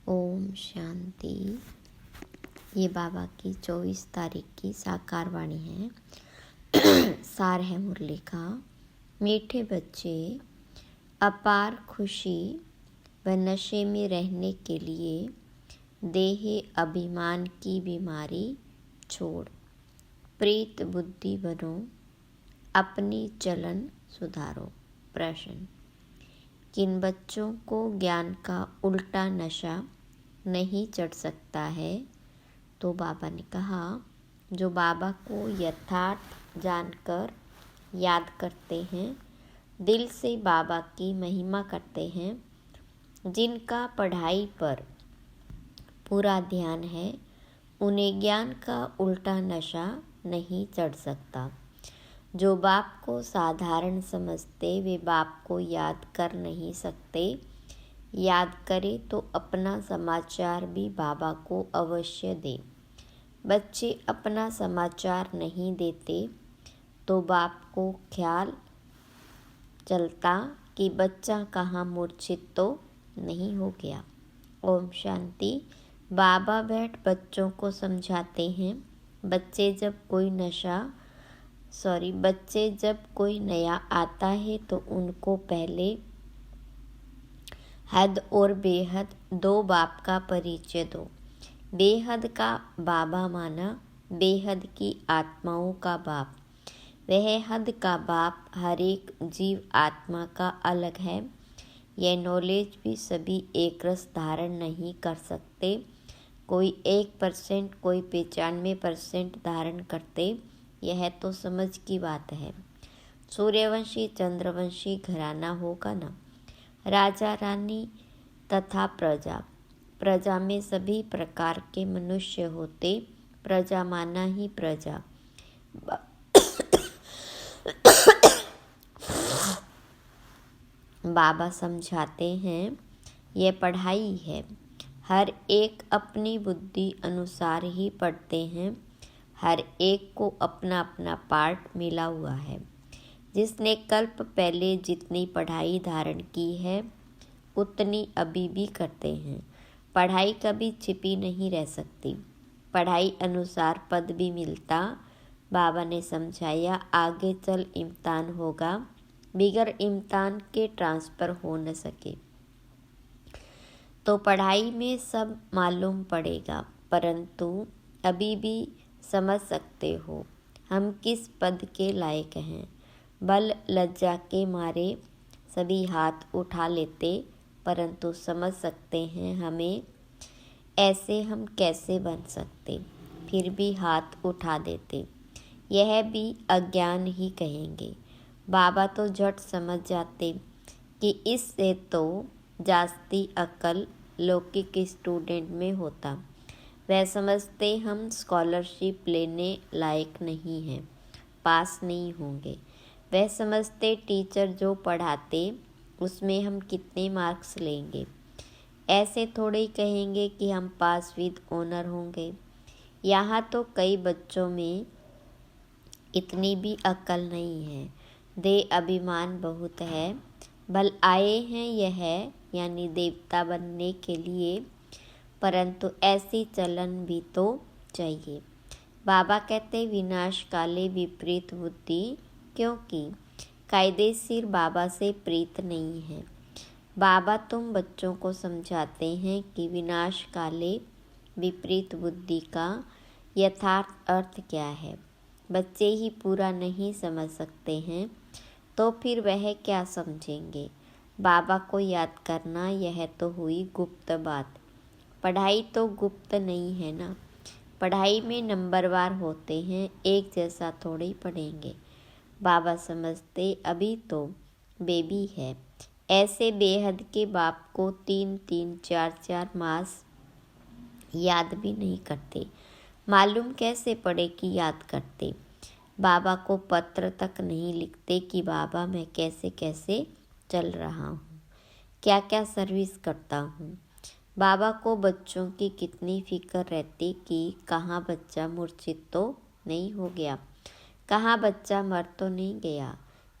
ओम शांति। ये बाबा की 24 तारीख की साकार वाणी है। सार है मुरली का। मीठे बच्चे, अपार खुशी व नशे में रहने के लिए देह अभिमान की बीमारी छोड़ प्रीत बुद्धि बनो, अपनी चलन सुधारो। प्रश्न: किन बच्चों को ज्ञान का उल्टा नशा नहीं चढ़ सकता है? तो बाबा ने कहा, जो बाबा को यथार्थ जानकर याद करते हैं, दिल से बाबा की महिमा करते हैं, जिनका पढ़ाई पर पूरा ध्यान है, उन्हें ज्ञान का उल्टा नशा नहीं चढ़ सकता। जो बाप को साधारण समझते, वे बाप को याद कर नहीं सकते। याद करे तो अपना समाचार भी बाबा को अवश्य दे। बच्चे अपना समाचार नहीं देते तो बाप को ख्याल चलता कि बच्चा कहाँ मूर्छित तो नहीं हो गया। ओम शांति। बाबा बैठ बच्चों को समझाते हैं। बच्चे जब कोई नया आता है तो उनको पहले हद और बेहद दो बाप का परिचय दो। बेहद का बाबा माना बेहद की आत्माओं का बाप। वह हद का बाप हर एक जीव आत्मा का अलग है। यह नॉलेज भी सभी एक रस धारण नहीं कर सकते। कोई 1%, कोई 95% धारण करते। यह तो समझ की बात है। सूर्यवंशी चंद्रवंशी घराना होगा ना। राजा रानी तथा प्रजा में सभी प्रकार के मनुष्य होते। प्रजा माना ही प्रजा। बाबा समझाते हैं, यह पढ़ाई है। हर एक अपनी बुद्धि अनुसार ही पढ़ते हैं। हर एक को अपना अपना पार्ट मिला हुआ है। जिसने कल्प पहले जितनी पढ़ाई धारण की है, उतनी अभी भी करते हैं। पढ़ाई कभी छिपी नहीं रह सकती। पढ़ाई अनुसार पद भी मिलता। बाबा ने समझाया, आगे चल इम्तिहान होगा, बिगर इम्तिहान के ट्रांसफ़र हो न सके तो पढ़ाई में सब मालूम पड़ेगा। परंतु अभी भी समझ सकते हो हम किस पद के लायक हैं। बल लज्जा के मारे सभी हाथ उठा लेते, परंतु समझ सकते हैं हमें ऐसे हम कैसे बन सकते, फिर भी हाथ उठा देते। यह भी अज्ञान ही कहेंगे। बाबा तो झट समझ जाते कि इससे तो जास्ती अक्ल लौकिक स्टूडेंट में होता। वह समझते हम स्कॉलरशिप लेने लायक नहीं हैं, पास नहीं होंगे। वह समझते टीचर जो पढ़ाते उसमें हम कितने मार्क्स लेंगे। ऐसे थोड़े ही कहेंगे कि हम पास विद ऑनर होंगे। यहाँ तो कई बच्चों में इतनी भी अक्ल नहीं है। दे अभिमान बहुत है। बल आए हैं यह यानी देवता बनने के लिए, परंतु ऐसी चलन भी तो चाहिए। बाबा कहते विनाश काले विपरीत बुद्धि, क्योंकि कायदेशीर बाबा से प्रीत नहीं है। बाबा तुम बच्चों को समझाते हैं कि विनाश काले विपरीत बुद्धि का यथार्थ अर्थ क्या है। बच्चे ही पूरा नहीं समझ सकते हैं तो फिर वह क्या समझेंगे। बाबा को याद करना, यह तो हुई गुप्त बात। पढ़ाई तो गुप्त नहीं है ना। पढ़ाई में नंबरवार होते हैं, एक जैसा थोड़ी पढ़ेंगे। बाबा समझते अभी तो बेबी है। ऐसे बेहद के बाप को 3-3, 4-4 मास याद भी नहीं करते। मालूम कैसे पड़े कि याद करते। बाबा को पत्र तक नहीं लिखते कि बाबा मैं कैसे कैसे चल रहा हूँ, क्या क्या सर्विस करता हूँ। बाबा को बच्चों की कितनी फिक्र रहती कि कहाँ बच्चा मूर्छित तो नहीं हो गया, कहाँ बच्चा मर तो नहीं गया।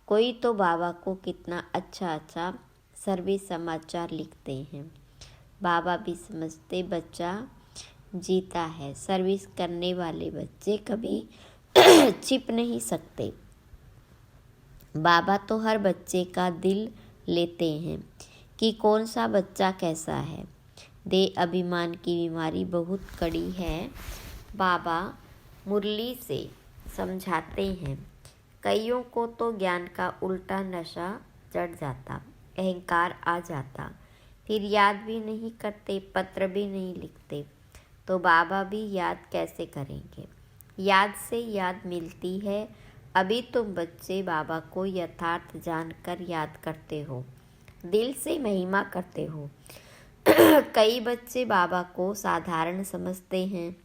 कोई तो बाबा को कितना अच्छा सर्विस समाचार लिखते हैं। बाबा भी समझते बच्चा जीता है। सर्विस करने वाले बच्चे कभी छिप नहीं सकते। बाबा तो हर बच्चे का दिल लेते हैं कि कौन सा बच्चा कैसा है। दे अभिमान की बीमारी बहुत कड़ी है। बाबा मुरली से समझाते हैं। कईयों को तो ज्ञान का उल्टा नशा चढ़ जाता, अहंकार आ जाता, फिर याद भी नहीं करते, पत्र भी नहीं लिखते। तो बाबा भी याद कैसे करेंगे? याद से याद मिलती है। अभी तुम बच्चे बाबा को यथार्थ जानकर याद करते हो, दिल से महिमा करते हो। कई बच्चे बाबा को साधारण समझते हैं,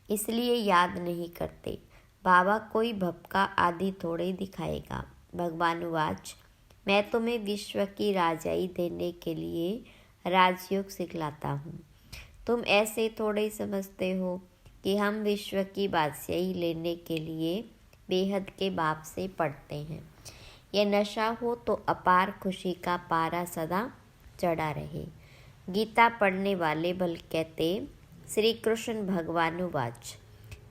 इसलिए याद नहीं करते। बाबा कोई भपका आदि थोड़े दिखाएगा। भगवान वाच, मैं तुम्हें विश्व की राजाई देने के लिए राजयोग सिखलाता हूँ। तुम ऐसे थोड़े समझते हो कि हम विश्व की बादशाही लेने के लिए बेहद के बाप से पढ़ते हैं। यह नशा हो तो अपार खुशी का पारा सदा चढ़ा रहे। गीता पढ़ने वाले भल कहते, श्री कृष्ण भगवानुवाच,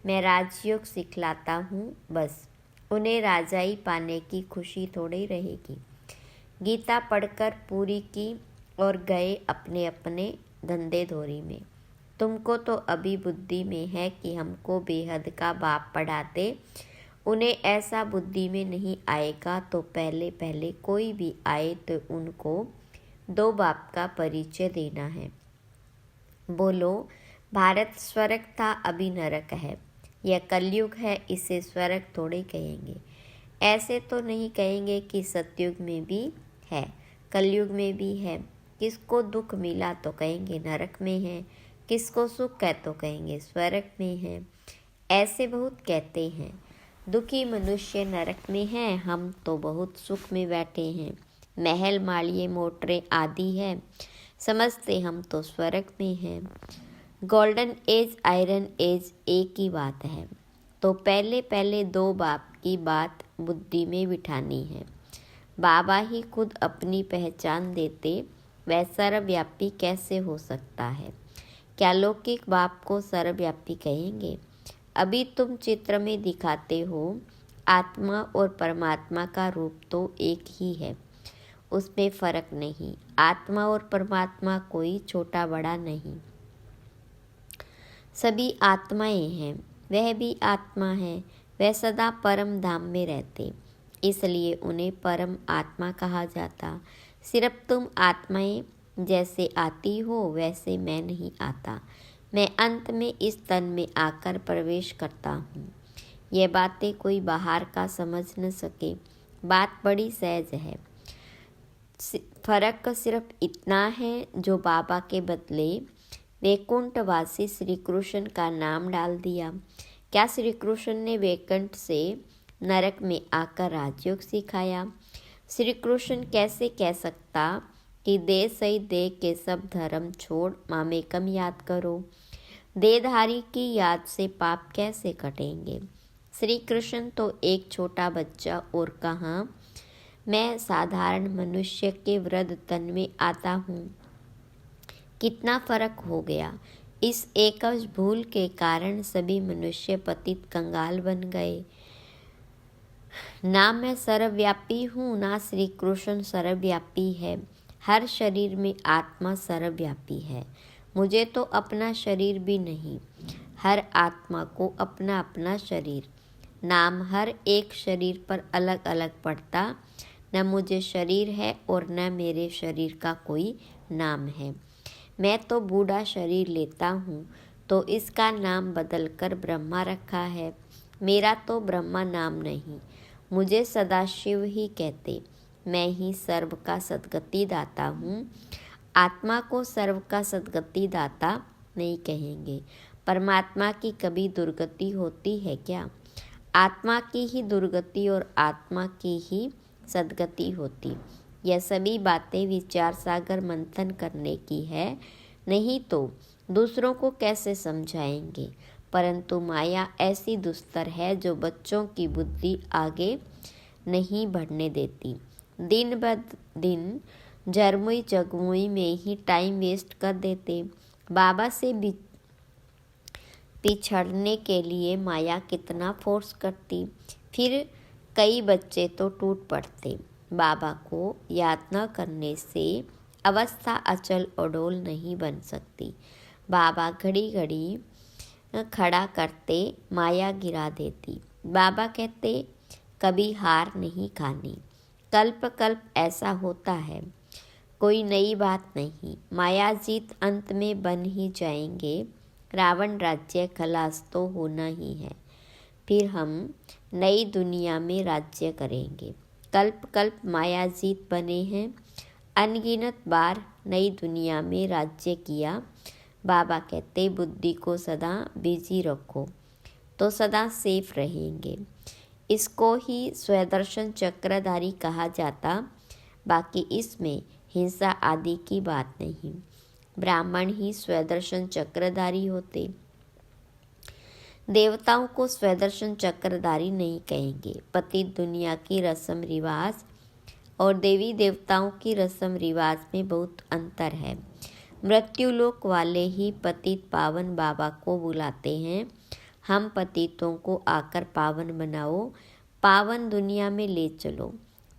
मैं राजयोग सिखलाता हूँ, बस उन्हें राजाई पाने की खुशी थोड़ी रहेगी। गीता पढ़कर पूरी की और गए अपने अपने धंधे धोरी में। तुमको तो अभी बुद्धि में है कि हमको बेहद का बाप पढ़ाते, उन्हें ऐसा बुद्धि में नहीं आएगा। तो पहले पहले कोई भी आए तो उनको दो बाप का परिचय देना है। बोलो, भारत स्वर्ग था, अभी नरक है। यह कलयुग है, इसे स्वर्ग थोड़े कहेंगे। ऐसे तो नहीं कहेंगे कि सतयुग में भी है, कलयुग में भी है। किसको दुख मिला तो कहेंगे नरक में है, किसको सुख है तो कहेंगे स्वर्ग में है। ऐसे बहुत कहते हैं। दुखी मनुष्य नरक में है, हम तो बहुत सुख में बैठे हैं। महल मालिये मोटरें आदि है, समझते हम तो स्वर्ग में हैं। गोल्डन एज आयरन एज एक ही बात है। तो पहले पहले दो बाप की बात बुद्धि में बिठानी है। बाबा ही खुद अपनी पहचान देते, वह सर्वव्यापी कैसे हो सकता है? क्या लौकिक बाप को सर्वव्यापी कहेंगे? अभी तुम चित्र में दिखाते हो, आत्मा और परमात्मा का रूप तो एक ही है, उसमें फर्क नहीं। आत्मा और परमात्मा कोई छोटा बड़ा नहीं, सभी आत्माएं हैं। वह भी आत्मा है, वह सदा परम धाम में रहते, इसलिए उन्हें परम आत्मा कहा जाता। सिर्फ तुम आत्माएं जैसे आती हो वैसे मैं नहीं आता। मैं अंत में इस तन में आकर प्रवेश करता हूँ। यह बातें कोई बाहर का समझ न सके, बात बड़ी सहज है। फर्क सिर्फ इतना है, जो बाबा के बदले वैकुंठवासी श्री कृष्ण का नाम डाल दिया। क्या श्री कृष्ण ने वैकुंठ से नरक में आकर राजयोग सिखाया? श्री कृष्ण कैसे कह सकता कि दे सही दे के सब धर्म छोड़ मामेकम याद करो? देहधारी की याद से पाप कैसे कटेंगे? श्री कृष्ण तो एक छोटा बच्चा और कहाँ, मैं साधारण मनुष्य के वृद्ध तन में आता हूँ। कितना फर्क हो गया। इस एकज भूल के कारण सभी मनुष्य पतित कंगाल बन गए। ना मैं सर्वव्यापी हूँ, ना श्री कृष्ण सर्वव्यापी है। हर शरीर में आत्मा सर्वव्यापी है। मुझे तो अपना शरीर भी नहीं, हर आत्मा को अपना अपना शरीर। नाम हर एक शरीर पर अलग अलग पड़ता। न मुझे शरीर है और न मेरे शरीर का कोई नाम है। मैं तो बूढ़ा शरीर लेता हूँ तो इसका नाम बदलकर ब्रह्मा रखा है। मेरा तो ब्रह्मा नाम नहीं, मुझे सदाशिव ही कहते। मैं ही सर्व का सद्गति दाता हूँ। आत्मा को सर्व का सद्गति दाता नहीं कहेंगे। परमात्मा की कभी दुर्गति होती है क्या? आत्मा की ही दुर्गति और आत्मा की ही सद्गति होती। यह सभी बातें विचार सागर मंथन करने की है, नहीं तो दूसरों को कैसे समझाएंगे? परंतु माया ऐसी दुस्तर है जो बच्चों की बुद्धि आगे नहीं बढ़ने देती। दिन ब दिन जरमुई जगमुई में ही टाइम वेस्ट कर देते। बाबा से पिछड़ने के लिए माया कितना फोर्स करती, फिर कई बच्चे तो टूट पड़ते। बाबा को याद न करने से अवस्था अचल अडोल नहीं बन सकती। बाबा घड़ी घड़ी खड़ा करते, माया गिरा देती। बाबा कहते कभी हार नहीं खानी, कल्प कल्प ऐसा होता है, कोई नई बात नहीं। माया जीत अंत में बन ही जाएंगे, रावण राज्य खलास तो होना ही है। फिर हम नई दुनिया में राज्य करेंगे। कल्प कल्प माया जीत बने हैं, अनगिनत बार नई दुनिया में राज्य किया। बाबा कहते बुद्धि को सदा बिजी रखो तो सदा सेफ रहेंगे। इसको ही स्वदर्शन चक्रधारी कहा जाता, बाकी इसमें हिंसा आदि की बात नहीं। ब्राह्मण ही स्वदर्शन चक्रधारी होते, देवताओं को स्वदर्शन चक्रधारी नहीं कहेंगे। पतित दुनिया की रस्म रिवाज और देवी देवताओं की रस्म रिवाज में बहुत अंतर है। मृत्युलोक वाले ही पतित पावन बाबा को बुलाते हैं, हम पतितों को आकर पावन बनाओ, पावन दुनिया में ले चलो।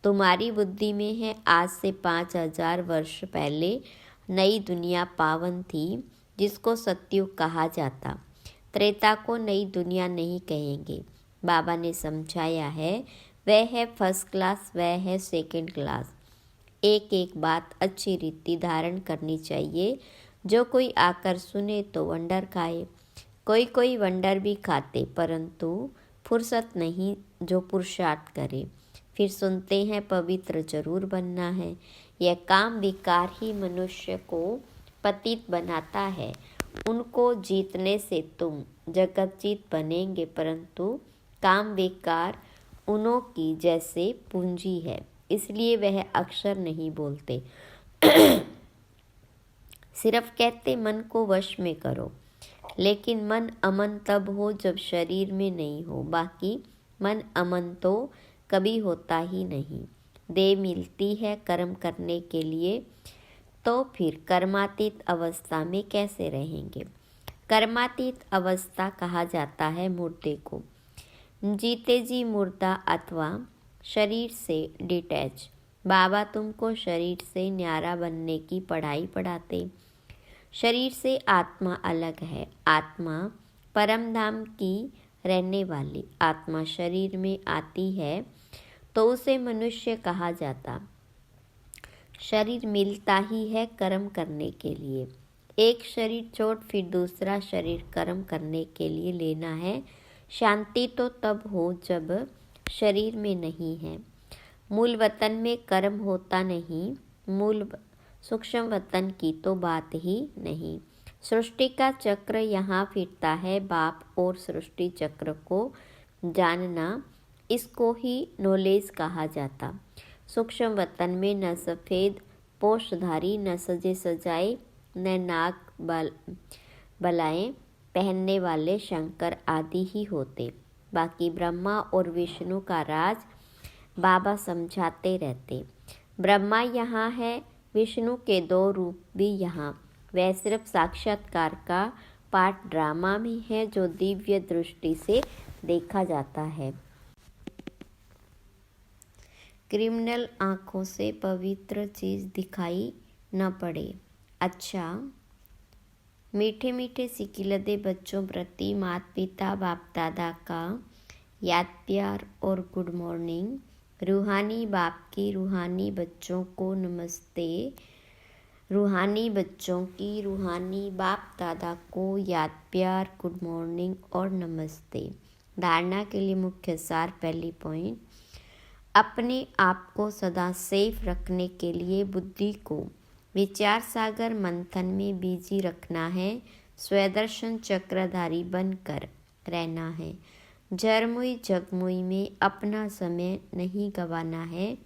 तुम्हारी बुद्धि में है आज से 5000 वर्ष पहले नई दुनिया पावन थी, जिसको सतयुग कहा जाता। त्रेता को नई दुनिया नहीं कहेंगे। बाबा ने समझाया है, वह है फर्स्ट क्लास, वह है सेकंड क्लास। एक एक बात अच्छी रीति धारण करनी चाहिए। जो कोई आकर सुने तो वंडर खाए, कोई कोई वंडर भी खाते, परंतु फुर्सत नहीं जो पुरुषार्थ करे। फिर सुनते हैं पवित्र जरूर बनना है। यह काम विकार ही मनुष्य को पतित बनाता है। उनको जीतने से तुम जगत जीत बनेंगे, परंतु काम विकार उन्हों की जैसे पूंजी है, इसलिए वह अक्षर नहीं बोलते। सिर्फ कहते मन को वश में करो, लेकिन मन अमन तब हो जब शरीर में नहीं हो, बाकी मन अमन तो कभी होता ही नहीं। देह मिलती है कर्म करने के लिए, तो फिर कर्मातीत अवस्था में कैसे रहेंगे। कर्मातीत अवस्था कहा जाता है मुर्दे को। जीते जी मुर्दा अथवा शरीर से डिटैच। बाबा तुमको शरीर से न्यारा बनने की पढ़ाई पढ़ाते। शरीर से आत्मा अलग है, आत्मा परम धाम की रहने वाली। आत्मा शरीर में आती है तो उसे मनुष्य कहा जाता। शरीर मिलता ही है कर्म करने के लिए। एक शरीर छोड़ फिर दूसरा शरीर कर्म करने के लिए लेना है। शांति तो तब हो जब शरीर में नहीं है। मूल वतन में कर्म होता नहीं, मूल सूक्ष्म वतन की तो बात ही नहीं। सृष्टि का चक्र यहाँ फिरता है। बाप और सृष्टि चक्र को जानना, इसको ही नॉलेज कहा जाता। सूक्ष्म वतन में न सफ़ेद पोषधारी, न सजे सजाए, न नाक बलाएं पहनने वाले शंकर आदि ही होते। बाकी ब्रह्मा और विष्णु का राज बाबा समझाते रहते। ब्रह्मा यहाँ है, विष्णु के 2 रूप भी यहाँ। वह सिर्फ साक्षात्कार का पार्ट ड्रामा में है जो दिव्य दृष्टि से देखा जाता है। क्रिमिनल आँखों से पवित्र चीज़ दिखाई न पड़े। अच्छा, मीठे मीठे सिकिलदे बच्चों प्रति माता पिता बाप दादा का याद प्यार और गुड मॉर्निंग। रूहानी बाप की रूहानी बच्चों को नमस्ते। रूहानी बच्चों की रूहानी बाप दादा को याद प्यार, गुड मॉर्निंग और नमस्ते। धारणा के लिए मुख्य सार। पहली पॉइंट, अपने आप को सदा सेफ रखने के लिए बुद्धि को विचार सागर मंथन में बिजी रखना है। स्वदर्शन चक्रधारी बनकर रहना है। जरमुई जगमुई में अपना समय नहीं गंवाना है।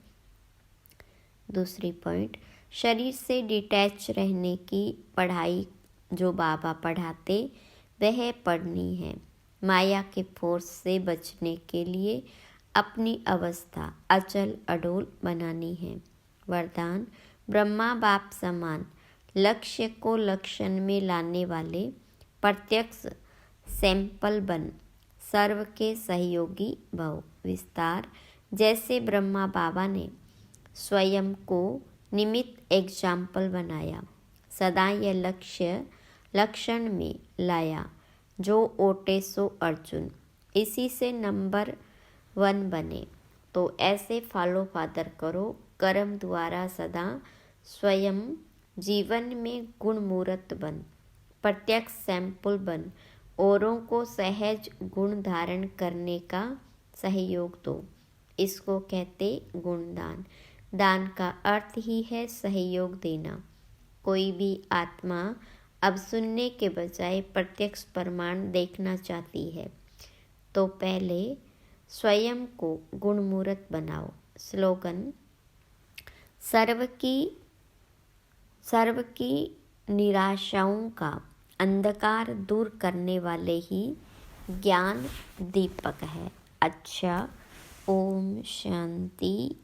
दूसरी पॉइंट, शरीर से डिटैच रहने की पढ़ाई जो बाबा पढ़ाते वह पढ़नी है। माया के फोर्स से बचने के लिए अपनी अवस्था अचल अडोल बनानी है। वरदान, ब्रह्मा बाप समान लक्ष्य को लक्षण में लाने वाले प्रत्यक्ष सैंपल बन सर्व के सहयोगी भव। विस्तार। जैसे ब्रह्मा बाबा ने स्वयं को निमित्त एग्जाम्पल बनाया, सदा यह लक्ष्य लक्षण में लाया, जो ओटे सो अर्जुन, इसी से नंबर 1 बने। तो ऐसे फॉलो फादर करो, कर्म द्वारा सदा स्वयं जीवन में गुण मूर्त बन, प्रत्यक्ष सैंपल बन, औरों को सहज गुण धारण करने का सहयोग दो। इसको कहते गुणदान। दान का अर्थ ही है सहयोग देना। कोई भी आत्मा अब सुनने के बजाय प्रत्यक्ष प्रमाण देखना चाहती है, तो पहले स्वयं को गुणमूर्त बनाओ। स्लोगन। सर्व की निराशाओं का अंधकार दूर करने वाले ही ज्ञान दीपक है। अच्छा, ओम शांति।